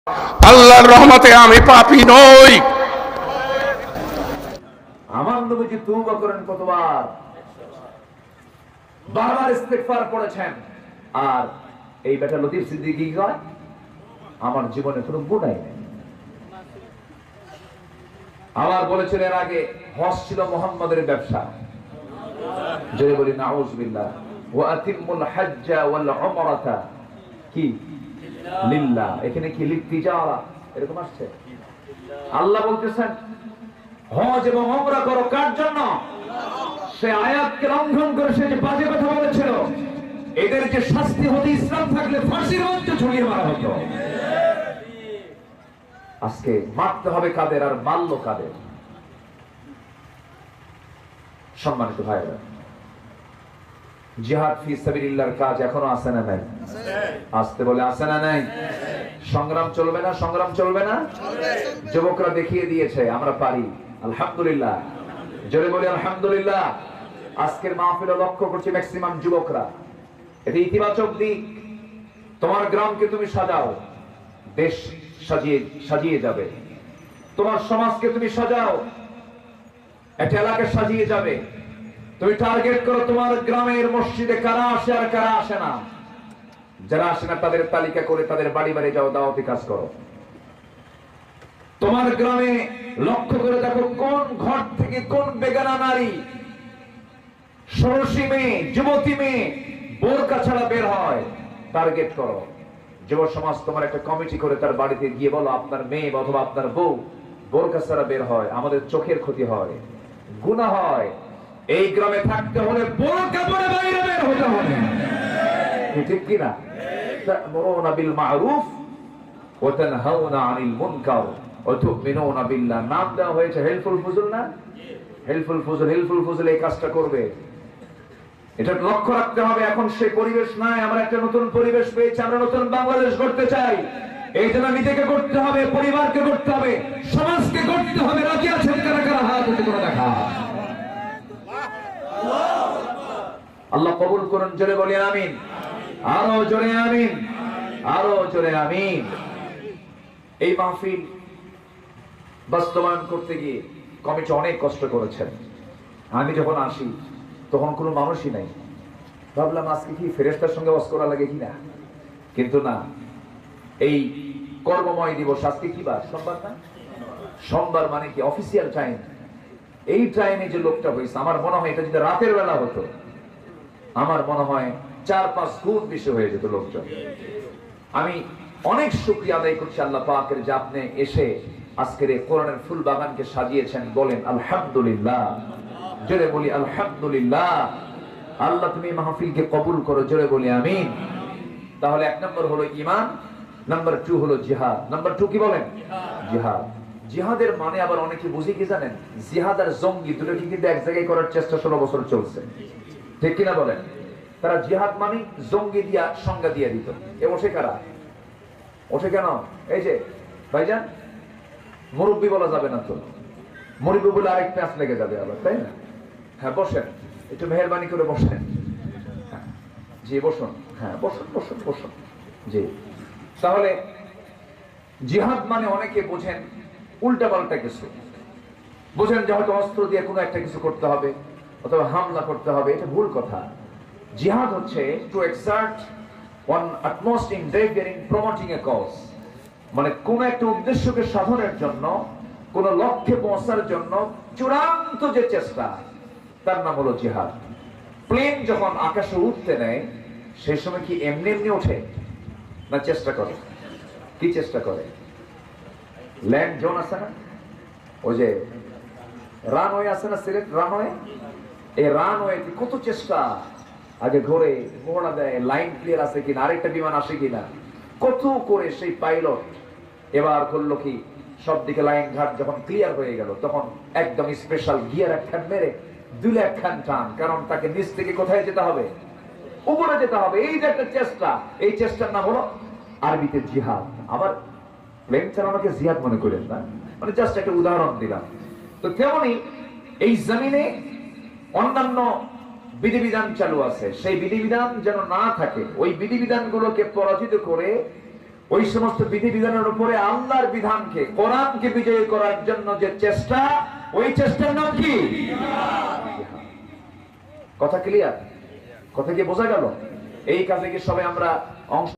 আল্লাহর রহমতে আমি পাপী নই। আমার নবীজি তওবা করেন কতবার, বারবার ইস্তিগফার করেছেন। আর এই বেটা লতিফ সিদ্দিকী কয় আমার জীবনে কোনো গুনাহ নেই। আবার বলেছেন এর আগে হজ ছিল মুহাম্মাদের ব্যবসা। জয় বলি নাউযুবিল্লাহ। ওয়া আতিমুল হাজ্জা ওয়াল উমরাতা কি লিল্লাহ। এখানে কি লিতিজারা এরকম আসছে? আল্লাহ বলতেছেন হজ এবং উমরা করো কার জন্য? সে আয়াতকে লঙ্ঘন করে সে যে বাজে কথা বলেছিল, এদের যে শাস্তি হতো ইসলাম থাকলে ফাঁসির মঞ্চে ঝুলিয়ে মারা হতো। আজকে মারতে হবে কাদের আর মারল কাদের? সম্মানিত ভাইরা, জিহাদ ফি সাবিলিল্লাহর কাজ এখনো আছে না নাই? আসতে বলে আছে না নাই? সংগ্রাম চলবে না? সংগ্রাম চলবে না? যুবকরা দেখিয়ে দিয়েছে আমরা পারি, আলহামদুলিল্লাহ। জোরে বলি আলহামদুলিল্লাহ। আজকের মাহফিলে লক্ষ্য করছি ম্যাক্সিমাম যুবকরা। এটা ইতিবাচক দিক। তোমার গ্রামকে তুমি সাজাও, দেশ সাজিয়ে যাবে। তোমার সমাজকে তুমি সাজাও, একটা এলাকা সাজিয়ে যাবে। তুমি টার্গেট করো তোমার গ্রামের মসজিদে কারা আসে আর কারা আসে না। যারা আসে না তাদের তালিকা করে তাদের বাড়ি বাড়ি যাও, দাওয়াতি কাজ করো। তোমার গ্রামে লক্ষ্য করে দেখো কোন ঘর থেকে কোন বেগানা নারী, ষোড়শী মেয়ে, যুবতী মেয়ে বোরকা ছাড়া বের হয়, টার্গেট করো। যুব সমাজ তোমার একটা কমিটি করে তার বাড়িতে গিয়ে বলো আপনার মেয়ে অথবা আপনার বউ বোরকা ছাড়া বের হয়, আমাদের চোখের ক্ষতি হয়, গুনাহ হয়। এই গ্রামে থাকতে হলে বোরকা পরে বাইরে বের হতে হবে, ঠিক কি না? তা'মুরুনা বিল মা'রুফ ওয়া তানহাউনা আনিল মুনকার ওয়া তু'মিনুনা বিল্লাহ। নাম দেওয়া হয়েছে হেল্পফুল ফুজুল না? হেল্পফুল ফুজুল এই কাজটা করবে। এটা লক্ষ্য রাখতে হবে। এখন সেই পরিবেশ নাই, আমরা একটা নতুন পরিবেশ পেয়েছি, আমরা নতুন বাংলাদেশ গড়তে চাই। এই জন্য নিজেকে করতে হবে, পরিবারকে করতে হবে, সমাজকে করতে হবে। রাজি আছেন কারা কারা? হাত উঁচু করে দেখা। আল্লাহ কবুল করুন, জোরে বলি আমিন। আরো জোরে আমিন, আরো জোরে আমিন। এই মাহফিল বাস্তবায়ন করতে গিয়ে কমিটি অনেক কষ্ট করেছেন। আমি যখন আসি তখন কোনো মানুষই নাই। ভাবলাম আজকে কি ফেরেশতার সঙ্গে ওয়াজ করা লাগে কিনা, কিন্তু না। এই কর্মময় দিবস আজকে কি বার? সোমবার না? সোমবার মানে কি অফিসিয়াল টাইম। এই টাইমে যে লোকটা হয়েছে, আমার মনে হয় এটা যদি রাতের বেলা হতো, আমার মনে হয় 4-5 গুণ বেশি হয়ে যেত লোকজন। আমি অনেক শুকরিয়া আদায় করছি আল্লাহ পাকের যে আপনি এসে আজকের এই কোরআনের ফুল বাগানকে সাজিয়েছেন। বলেন আলহামদুলিল্লাহ। জোরে বলি আলহামদুলিল্লাহ। আল্লাহ তুমি মাহফিলকে কবুল করো, জোরে বলি আমিন। তাহলে 1 নম্বর হলো ঈমান, নাম্বার 2 হলো জিহাদ। নাম্বার 2 কি বলেন? জিহাদ। জিহাদের মানে আবার অনেকে বুঝি কি জানেন? জিহাদ আর জঙ্গি দুটো কিন্তু এক জায়গায় করার চেষ্টা 16 বছর চলছে, ঠিক কিনা বলেন? তারা জিহাদ মানে জঙ্গি দিয়া সংজ্ঞা দিয়ে দিত। এ বসে কারা? ওঠে কেন? এই যে ভাইজান, মুরব্বী বলা যাবে না তো, মুরব্বী বলে আরেক প্যাঁচ লেগে যাবে আবার, তাই না? হ্যাঁ বসেন, একটু মেহেরবানি করে বসেন। জি বসুন, হ্যাঁ বসুন বসুন বসুন। জি, তাহলে জিহাদ মানে অনেকে বোঝেন উল্টা পাল্টা কিছু, বোঝেন যে হয়তো অস্ত্র দিয়ে কোনো একটা কিছু করতে হবে অথবা হামলা করতে হবে। এটা ভুল কথা। জিহাদ হচ্ছে to exert one utmost endeavor in promoting a cause, মানে কোন একটা উদ্দেশ্যকে সাধনের জন্য, কোন লক্ষ্যে পৌঁছার জন্য চূড়ান্ত যে চেষ্টা, তার নাম হলো জিহাদ। প্লেন যখন আকাশে উঠতে নেয় সেই সময় কি এমনি এমনি ওঠে না? চেষ্টা করে। কি চেষ্টা করে? ল্যান্ড জোন আছে না, ওই যে রানওয়ে আছে না, সিলেট রানওয়ে, এই রানওয়ে কত চেষ্টা, আগে ঘুরে মোড়া দেয়, লাইন ক্লিয়ার আছে কিনা, আরেকটা বিমান আসে কিনা, কত করে সেই পাইলট এবার করলো কি, সব দিকে লাইন ঘাট যখন ক্লিয়ার হয়ে গেল তখন একদম স্পেশাল গিয়ার একখান মেরে 2 একখান টান, কারণ তাকে নিচ থেকে কোথায় যেতে হবে? উপরে যেতে হবে। এই যে একটা চেষ্টা, এই চেষ্টার নাম হলো আরবিতে জিহাদ। আবার প্লেন চালানোকে জিহাদ মনে করেন না, মানে জাস্ট একটা উদাহরণ দিলাম। তো তেমনি এই জমিনে অন্যান্য বিধিবিধান চালু আছে, সেই বিধিবিধান যেন না থাকে, ওই বিধিবিধানগুলোকে পরাজিত করে ওই সমস্ত বিধিবিধানের উপরে আল্লাহর বিধানকে, কোরআনকে বিজয়ী করার জন্য যে চেষ্টা, ওই চেষ্টার নাম কি? কথা ক্লিয়ার? কথা কি বোঝা গেল? এই কাজে কি সবাই আমরা অংশ